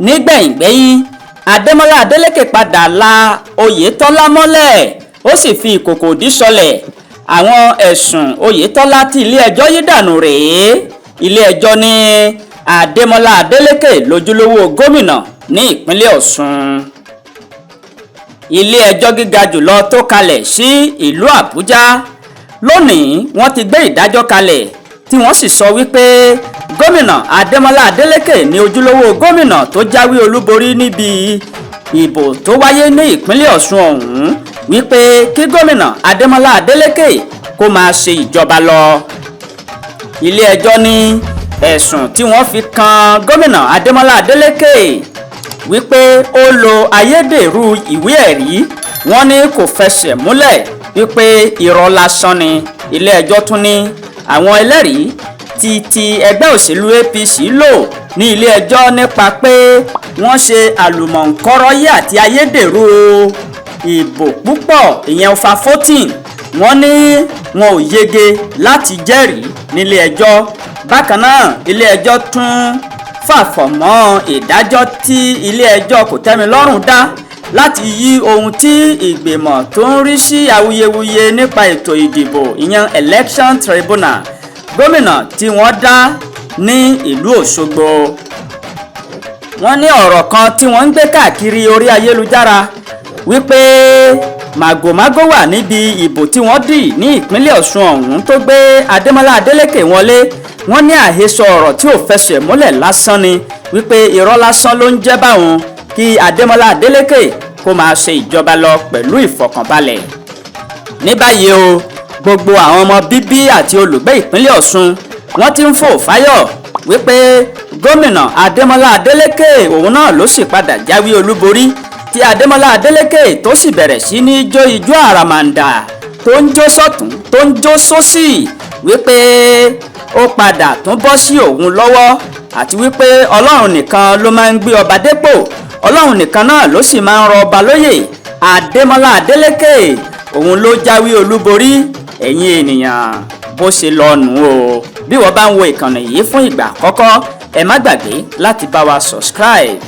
nígbẹ̀yìngbẹ́yìn Ademọle Adeleke padà la Oyetola mọ́lẹ̀ ó sì fi ìkòkò òdì sọlẹ̀. Àwọn ẹ̀sùn Oyetola tí ilé-ẹjọ́ yí dànù rèé. Ilé-ẹjọ́ ní Ademọle Adeleke lójúlówó gómìnà ní ìpínlẹ̀ Ọ̀ṣun. Ilé-ẹjọ́ gíga jùlọ tó kalẹ̀ sí ìlú Àbújá lónìí wọ́n ti gbé ìdájọ́ kalẹ̀ tí wọ́n sì sọ wípé gómìnà Ademọle Adeleke ní ojúlówó gómìnà tó jáwé olúborí níbi ìbò tó wáyé ní ìpínlẹ̀ Ọ̀ṣun ọ̀hún, wípé kí gómìnà Ademọle Adeleke kó máa ṣe ìjọba lọ. Ilé-ẹjọ́ ní ẹ̀sùn tí wọ́n fi kan gómìnà Ademọle Adeleke wípé ó lo ayédèrú ìwé ẹ̀rí, wọ́n ní kò fẹsẹ̀ múlẹ̀, wípé irọ́ lásán ni. Ilé-ẹjọ́ tún ní àwọn ẹlẹ́rìí ti ẹgbẹ́ òṣèlú APC lò ní ilé-ẹjọ́ nípa pé wọ́n ṣe àlùmọ̀ǹkọ́rọ́yé àti ayédèrú ìbò púpọ̀, ìyẹn over 14. Wọ́n ní wọn ò yege láti jẹ́rìí nílé-ẹjọ́. Bákan náà ilé-ẹjọ́ tún fàfọ̀mọ́ ìdájọ́ tí ilé-ẹjọ́ kòtẹ́milọ́rùn dá láti yí ohun tí ìgbìmọ̀ tó ń rí sí awuyewuye nípa ètò ìdìbò, ìyẹn election tribunal gómìnà tí wọ́n dá ní ìlú Òṣogbo. Wọ́n ní ọ̀rọ̀ kan tí wọ́n ń gbé káàkiri orí ayélujára wípé màgòmágó wà níbi ìbò tí wọ́n dì ní ìpínlẹ̀ Ọ̀ṣun ọ̀hún tó gbé Ademọle Adeleke wọlé. Wọ́n ní àhesọ ọ̀rọ̀ tí ò fẹsẹ̀ múlẹ̀ lásán ni, wípé irọ́ lásán ló ń jẹ́ báwọn kí Ademọle Adeleke kó máa ṣe ìjọba lọ pẹ̀lú ìfọ̀kànbalẹ̀. Ní báyìí o, gbogbo àwọn ọmọ bíbí àti olùgbé ìpínlẹ̀ Ọ̀ṣun wọ́n ti ń fò fáyọ̀ wípé gómìnà Ademọle Adeleke òun náà ló sì padà jáwé olúborí, tí Ademọle Adeleke tó sì bẹ̀rẹ̀ sí ní jó ijó àràmàǹdà tó ń jó sọ́tún tó ń jó sósì, wípé ó padà tún bọ́ sí òun lọ́wọ́, àti wípé Ọlọ́run nìkan ló máa ń gbé ọba dépò, Ọlọ́run nìkan náà ló sì máa ń rọ ọba lóyè. Ademọle Adeleke òun ló jáwé olúborí. Ẹ̀yin ènìyàn, bó ṣe lọ nù o. Bí wọ́n bá ń wo ìkànnì yìí fún ìgbà àkọ́kọ́, ẹ má gbàgbé láti bá wa subscribe.